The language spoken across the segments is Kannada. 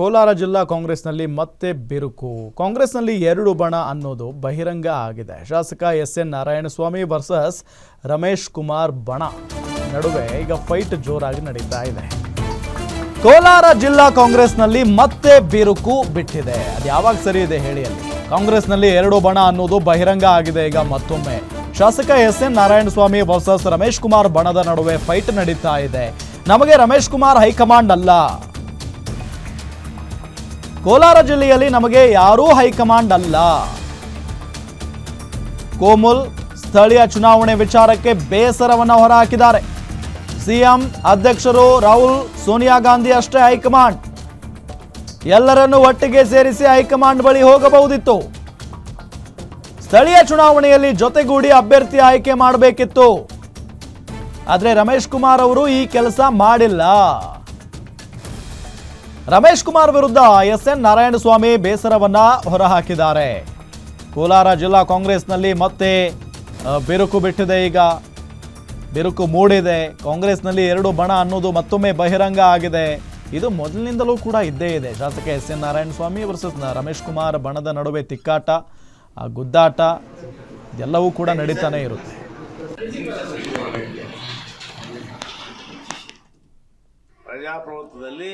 ಕೋಲಾರ ಜಿಲ್ಲಾ ಕಾಂಗ್ರೆಸ್ನಲ್ಲಿ ಮತ್ತೆ ಬಿರುಕು. ಕಾಂಗ್ರೆಸ್ನಲ್ಲಿ ಎರಡು ಬಣ ಅನ್ನೋದು ಬಹಿರಂಗ ಆಗಿದೆ. ಶಾಸಕ ಎಸ್.ಎನ್. ನಾರಾಯಣಸ್ವಾಮಿ ವರ್ಸಸ್ ರಮೇಶ್ ಕುಮಾರ್ ಬಣ ನಡುವೆ ಈಗ ಫೈಟ್ ಜೋರಾಗಿ ನಡೀತಾ ಇದೆ. ಕೋಲಾರ ಜಿಲ್ಲಾ ಕಾಂಗ್ರೆಸ್ನಲ್ಲಿ ಮತ್ತೆ ಬಿರುಕು ಬಿಟ್ಟಿದೆ. ಅದು ಯಾವಾಗ ಸರಿ ಇದೆ ಹೇಳಿ? ಅಲ್ಲಿ ಕಾಂಗ್ರೆಸ್ನಲ್ಲಿ ಎರಡು ಬಣ ಅನ್ನೋದು ಬಹಿರಂಗ ಆಗಿದೆ. ಈಗ ಮತ್ತೊಮ್ಮೆ ಶಾಸಕ ಎಸ್.ಎನ್. ನಾರಾಯಣಸ್ವಾಮಿ ವರ್ಸಸ್ ರಮೇಶ್ ಕುಮಾರ್ ಬಣದ ನಡುವೆ ಫೈಟ್ ನಡೀತಾ ಇದೆ. ನಮಗೆ ರಮೇಶ್ ಕುಮಾರ್ ಹೈಕಮಾಂಡ್ ಅಲ್ಲ, ಕೋಲಾರ ಜಿಲ್ಲೆಯಲ್ಲಿ ನಮಗೆ ಯಾರೂ ಹೈಕಮಾಂಡ್ ಅಲ್ಲ. ಕೋಮುಲ್ ಸ್ಥಳೀಯ ಚುನಾವಣೆ ವಿಚಾರಕ್ಕೆ ಬೇಸರವನ್ನು ಹೊರಹಾಕಿದ್ದಾರೆ. ಸಿಎಂ ಅಧ್ಯಕ್ಷರು ರಾಹುಲ್ ಸೋನಿಯಾ ಗಾಂಧಿ ಅಷ್ಟೇ ಹೈಕಮಾಂಡ್. ಎಲ್ಲರನ್ನೂ ಒಟ್ಟಿಗೆ ಸೇರಿಸಿ ಹೈಕಮಾಂಡ್ ಬಳಿ ಹೋಗಬಹುದಿತ್ತು. ಸ್ಥಳೀಯ ಚುನಾವಣೆಯಲ್ಲಿ ಜೊತೆಗೂಡಿ ಅಭ್ಯರ್ಥಿ ಆಯ್ಕೆ ಮಾಡಬೇಕಿತ್ತು. ಆದರೆ ರಮೇಶ್ ಕುಮಾರ್ ಅವರು ಈ ಕೆಲಸ ಮಾಡಿಲ್ಲ. ರಮೇಶ್ ಕುಮಾರ್ ವಿರುದ್ಧ ಎಸ್.ಎನ್. ನಾರಾಯಣಸ್ವಾಮಿ ಬೇಸರವನ್ನ ಹೊರಹಾಕಿದ್ದಾರೆ. ಕೋಲಾರ ಜಿಲ್ಲಾ ಕಾಂಗ್ರೆಸ್ನಲ್ಲಿ ಮತ್ತೆ ಬಿರುಕು ಬಿಟ್ಟಿದೆ. ಈಗ ಬಿರುಕು ಮೂಡಿದೆ. ಕಾಂಗ್ರೆಸ್ನಲ್ಲಿ ಎರಡು ಬಣ ಅನ್ನೋದು ಮತ್ತೊಮ್ಮೆ ಬಹಿರಂಗ ಆಗಿದೆ. ಇದು ಮೊದಲಿನಿಂದಲೂ ಕೂಡ ಇದ್ದೇ ಇದೆ. ಶಾಸಕ ಎಸ್.ಎನ್. ನಾರಾಯಣಸ್ವಾಮಿ ವರ್ಸಸ್ ರಮೇಶ್ ಕುಮಾರ್ ಬಣದ ನಡುವೆ ತಿಕ್ಕಾಟ, ಗುದ್ದಾಟ ಎಲ್ಲವೂ ಕೂಡ ನಡೀತಾನೆ ಇರುತ್ತೆ. ಪ್ರಜಾಪ್ರಭುತ್ವದಲ್ಲಿ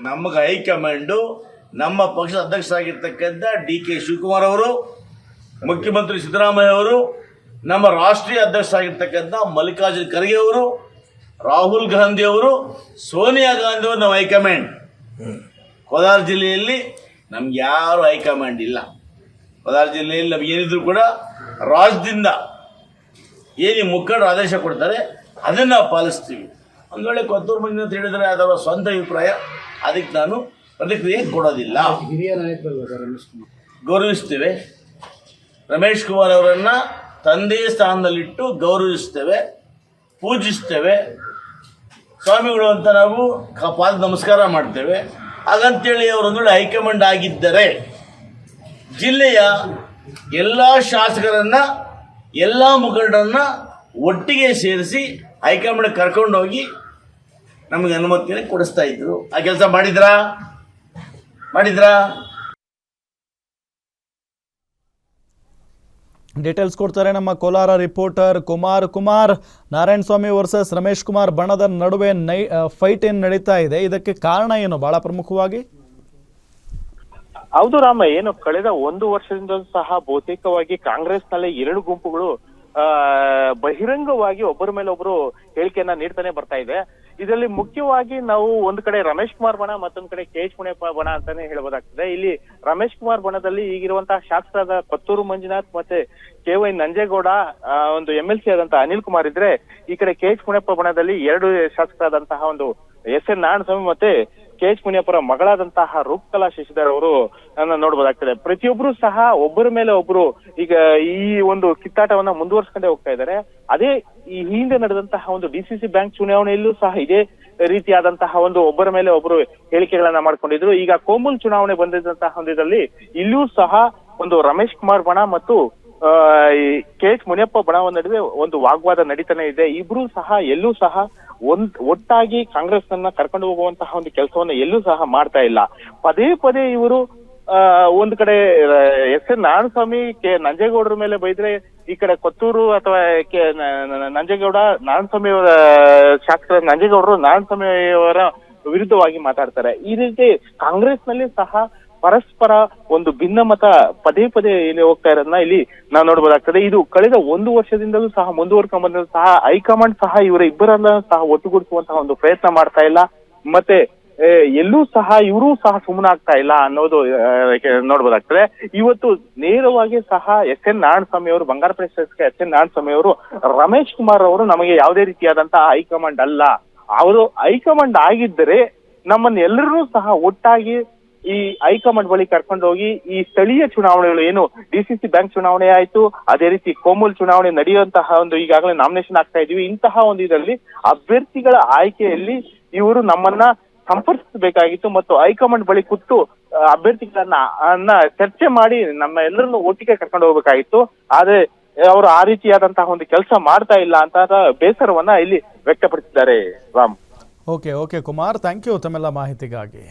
ನಮಗೆ ಹೈಕಮಾಂಡು ನಮ್ಮ ಪಕ್ಷದ ಅಧ್ಯಕ್ಷರಾಗಿರ್ತಕ್ಕಂಥ ಡಿ.ಕೆ. ಶಿವಕುಮಾರ್ ಅವರು, ಮುಖ್ಯಮಂತ್ರಿ ಸಿದ್ದರಾಮಯ್ಯ ಅವರು, ನಮ್ಮ ರಾಷ್ಟ್ರೀಯ ಅಧ್ಯಕ್ಷರಾಗಿರ್ತಕ್ಕಂಥ ಮಲ್ಲಿಕಾರ್ಜುನ ಖರ್ಗೆ ಅವರು, ರಾಹುಲ್ ಗಾಂಧಿ ಅವರು, ಸೋನಿಯಾ ಗಾಂಧಿ ಅವರು ನಮ್ಮ ಹೈಕಮಾಂಡ್. ಕೋಲಾರ ಜಿಲ್ಲೆಯಲ್ಲಿ ನಮ್ಗೆ ಯಾರು ಹೈಕಮಾಂಡ್ ಇಲ್ಲ. ಕೋಲಾರ ಜಿಲ್ಲೆಯಲ್ಲಿ ನಮ್ಗೆ ಏನಿದ್ರು ಕೂಡ ರಾಜ್ಯದಿಂದ ಏನು ಮುಖಂಡರು ಆದೇಶ ಕೊಡ್ತಾರೆ ಅದನ್ನು ನಾವು ಪಾಲಿಸ್ತೀವಿ. ಒಂದು ವೇಳೆ ಕೊತ್ತೂರು ಮಂದಿ ಅಂತ ಹೇಳಿದರೆ ಅದರ ಸ್ವಂತ ಅಭಿಪ್ರಾಯ, ಅದಕ್ಕೆ ನಾನು ಪ್ರತಿಕ್ರಿಯೆ ಕೊಡೋದಿಲ್ಲ. ಗೌರವಿಸ್ತೇವೆ. ರಮೇಶ್ ಕುಮಾರ್ ಅವರನ್ನು ತಂದೆ ಸ್ಥಾನದಲ್ಲಿಟ್ಟು ಗೌರವಿಸ್ತೇವೆ, ಪೂಜಿಸ್ತೇವೆ. ಸ್ವಾಮಿಗಳು ಅಂತ ನಾವು ಪಾದ ನಮಸ್ಕಾರ ಮಾಡ್ತೇವೆ. ಹಾಗಂತೇಳಿ ಅವರೊಂದು ವೇಳೆ ಹೈಕಮಾಂಡ್ ಆಗಿದ್ದರೆ ಜಿಲ್ಲೆಯ ಎಲ್ಲ ಶಾಸಕರನ್ನು, ಎಲ್ಲ ಮುಖಂಡರನ್ನು ಒಟ್ಟಿಗೆ ಸೇರಿಸಿ ಹೈಕಮಾಂಡ್ ಕರ್ಕೊಂಡೋಗಿ ನಮಗೆ ಅನುಮತಿಯನ್ನು ಕೊಡಿಸ್ತಾ ಇದ್ರು. ಆ ಕೆಲಸ ಮಾಡಿದ್ರಾ? ಡೀಟೇಲ್ಸ್ ಕೊಡ್ತಾರೆ ನಮ್ಮ ಕೋಲಾರ ರಿಪೋರ್ಟರ್ ಕುಮಾರ್. ನಾರಾಯಣಸ್ವಾಮಿ ವರ್ಸಸ್ ರಮೇಶ್ ಕುಮಾರ್ ಬಣದ ನಡುವೆ ಫೈಟ್ ಏನು ನಡೀತಾ ಇದೆ, ಇದಕ್ಕೆ ಕಾರಣ ಏನು ಬಹಳ ಪ್ರಮುಖವಾಗಿ? ಹೌದು ರಾಮ, ಏನು ಕಳೆದ ಒಂದು ವರ್ಷದಿಂದ ಸಹ ಬಹುತೇಕವಾಗಿ ಕಾಂಗ್ರೆಸ್ನಲ್ಲಿ ಎರಡು ಗುಂಪುಗಳು ಬಹಿರಂಗವಾಗಿ ಒಬ್ಬರ ಮೇಲೆ ಒಬ್ರು ಹೇಳಿಕೆಯನ್ನ ನೀಡ್ತಾನೆ ಬರ್ತಾ ಇದೆ. ಇದರಲ್ಲಿ ಮುಖ್ಯವಾಗಿ ನಾವು ಒಂದು ಕಡೆ ರಮೇಶ್ ಕುಮಾರ್ ಬಣ, ಮತ್ತೊಂದು ಕಡೆ ಕೆ.ಎಚ್. ಮುನಿಯಪ್ಪ ಬಣ ಅಂತಾನೆ ಹೇಳಬಹುದಾಗ್ತದೆ. ಇಲ್ಲಿ ರಮೇಶ್ ಕುಮಾರ್ ಬಣದಲ್ಲಿ ಈಗಿರುವಂತಹ ಶಾಸಕರಾದ ಕೊತ್ತೂರು ಮಂಜುನಾಥ್ ಮತ್ತೆ ಕೆ.ವೈ. ನಂಜೇಗೌಡ, ಒಂದು MLC ಆದಂತಹ ಅನಿಲ್ ಕುಮಾರ್ ಇದ್ರೆ, ಈ ಕಡೆ ಕೆ.ಎಚ್. ಮುನಿಯಪ್ಪ ಬಣದಲ್ಲಿ ಎರಡು ಶಾಸಕರಾದಂತಹ ಒಂದು ಎಸ್.ಎನ್. ನಾರಾಯಣಸ್ವಾಮಿ ಮತ್ತೆ ಕೆ.ಎಚ್. ಮುನಿಯಪ್ಪರ ಮಗಳಾದಂತಹ ರೂಪಕಲಾ ಶಶಿಧರ್ ಅವರು ನೋಡಬಹುದಾಗ್ತದೆ. ಪ್ರತಿಯೊಬ್ರು ಸಹ ಒಬ್ಬರ ಮೇಲೆ ಒಬ್ರು ಈಗ ಈ ಒಂದು ಕಿತ್ತಾಟವನ್ನ ಮುಂದುವರ್ಸ್ಕೊಂಡೇ ಹೋಗ್ತಾ ಇದ್ದಾರೆ. ಅದೇ ಈ ಹಿಂದೆ ನಡೆದಂತಹ ಒಂದು DCC ಬ್ಯಾಂಕ್ ಚುನಾವಣೆಯಲ್ಲೂ ಸಹ ಇದೇ ರೀತಿಯಾದಂತಹ ಒಂದು ಒಬ್ಬರ ಮೇಲೆ ಒಬ್ರು ಹೇಳಿಕೆಗಳನ್ನ ಮಾಡ್ಕೊಂಡಿದ್ರು. ಈಗ ಕೋಮುಲ್ ಚುನಾವಣೆ ಬಂದಿದ್ದಂತಹ ಒಂದು ಇದರಲ್ಲಿ ಇಲ್ಲೂ ಸಹ ಒಂದು ರಮೇಶ್ ಕುಮಾರ್ ಬಣ ಮತ್ತು ಕೆ.ಎಚ್. ಮುನಿಯಪ್ಪ ಬಣ ನಡುವೆ ಒಂದು ವಾಗ್ವಾದ ನಡೀತಾನೆ ಇದೆ. ಇಬ್ರು ಸಹ ಎಲ್ಲೂ ಸಹ ಒಟ್ಟಾಗಿ ಕಾಂಗ್ರೆಸ್ ಅನ್ನ ಕರ್ಕೊಂಡು ಹೋಗುವಂತಹ ಒಂದು ಕೆಲಸವನ್ನ ಎಲ್ಲೂ ಸಹ ಮಾಡ್ತಾ ಇಲ್ಲ. ಪದೇ ಪದೇ ಇವರು ಒಂದ್ ಕಡೆ ಎಸ್.ಎನ್. ನಾರಾಯಣಸ್ವಾಮಿ ನಂಜೇಗೌಡರ ಮೇಲೆ ಬೈದ್ರೆ, ಈ ಕಡೆ ಕೊತ್ತೂರು ಅಥವಾ ನಂಜೇಗೌಡ ನಾರಾಯಣಸ್ವಾಮಿ ಅವರ ಶಾಸಕರ ನಂಜೇಗೌಡರು ನಾರಾಯಣಸ್ವಾಮಿ ಅವರ ವಿರುದ್ಧವಾಗಿ ಮಾತಾಡ್ತಾರೆ. ಈ ರೀತಿ ಕಾಂಗ್ರೆಸ್ ನಲ್ಲಿ ಸಹ ಪರಸ್ಪರ ಒಂದು ಭಿನ್ನಮತ ಪದೇ ಪದೇ ಇಲ್ಲಿ ಹೋಗ್ತಾ ಇರೋದನ್ನ ಇಲ್ಲಿ ನಾವು ನೋಡ್ಬೋದಾಗ್ತದೆ. ಇದು ಕಳೆದ ಒಂದು ವರ್ಷದಿಂದಲೂ ಸಹ ಮುಂದುವರ್ಕೊಂಡು ಬಂದರೂ ಸಹ ಹೈಕಮಾಂಡ್ ಸಹ ಇವರ ಇಬ್ಬರನ್ನ ಸಹ ಒಟ್ಟುಗೂಡಿಸುವಂತಹ ಒಂದು ಪ್ರಯತ್ನ ಮಾಡ್ತಾ ಇಲ್ಲ. ಮತ್ತೆ ಎಲ್ಲೂ ಸಹ ಇವರು ಸಹ ಸುಮ್ಮನಾಗ್ತಾ ಇಲ್ಲ ಅನ್ನೋದು ನೋಡ್ಬೋದಾಗ್ತದೆ. ಇವತ್ತು ನೇರವಾಗಿ ಸಹ ಎಸ್.ಎನ್. ನಾರಾಯಣಸ್ವಾಮಿ ಅವರು, ಬಂಗಾರಪೇಟೆ ಶಾಸಕ ಎಸ್.ಎನ್. ನಾರಾಯಣಸ್ವಾಮಿ ಅವರು, ರಮೇಶ್ ಕುಮಾರ್ ಅವರು ನಮಗೆ ಯಾವುದೇ ರೀತಿಯಾದಂತಹ ಹೈಕಮಾಂಡ್ ಅಲ್ಲ, ಅವರು ಹೈಕಮಾಂಡ್ ಆಗಿದ್ದರೆ ನಮ್ಮನ್ನ ಎಲ್ಲರೂ ಸಹ ಒಟ್ಟಾಗಿ ಈ ಹೈಕಮಾಂಡ್ ಬಳಿ ಕರ್ಕೊಂಡು ಹೋಗಿ ಈ ಸ್ಥಳೀಯ ಚುನಾವಣೆಗಳು ಏನು DCC ಬ್ಯಾಂಕ್ ಚುನಾವಣೆ ಆಯ್ತು, ಅದೇ ರೀತಿ ಕೋಮುಲ್ ಚುನಾವಣೆ ನಡೆಯುವಂತಹ ಒಂದು ಈಗಾಗಲೇ ನಾಮಿನೇಷನ್ ಆಗ್ತಾ ಇದೀವಿ, ಇಂತಹ ಒಂದು ಇದರಲ್ಲಿ ಅಭ್ಯರ್ಥಿಗಳ ಆಯ್ಕೆಯಲ್ಲಿ ಇವರು ನಮ್ಮನ್ನ ಸಂಪರ್ಕಿಸಬೇಕಾಗಿತ್ತು ಮತ್ತು ಹೈಕಮಾಂಡ್ ಬಳಿ ಕೂತು ಅಭ್ಯರ್ಥಿಗಳನ್ನ ಚರ್ಚೆ ಮಾಡಿ ನಮ್ಮ ಎಲ್ಲರನ್ನು ಒಟ್ಟಿಗೆ ಕರ್ಕೊಂಡು ಹೋಗ್ಬೇಕಾಗಿತ್ತು. ಆದ್ರೆ ಅವರು ಆ ರೀತಿಯಾದಂತಹ ಒಂದು ಕೆಲಸ ಮಾಡ್ತಾ ಇಲ್ಲ ಅಂತ ಬೇಸರವನ್ನ ಇಲ್ಲಿ ವ್ಯಕ್ತಪಡಿಸಿದ್ದಾರೆ. Ram, okay Kumar, thank you ತಮ್ಮೆಲ್ಲ ಮಾಹಿತಿಗಾಗಿ.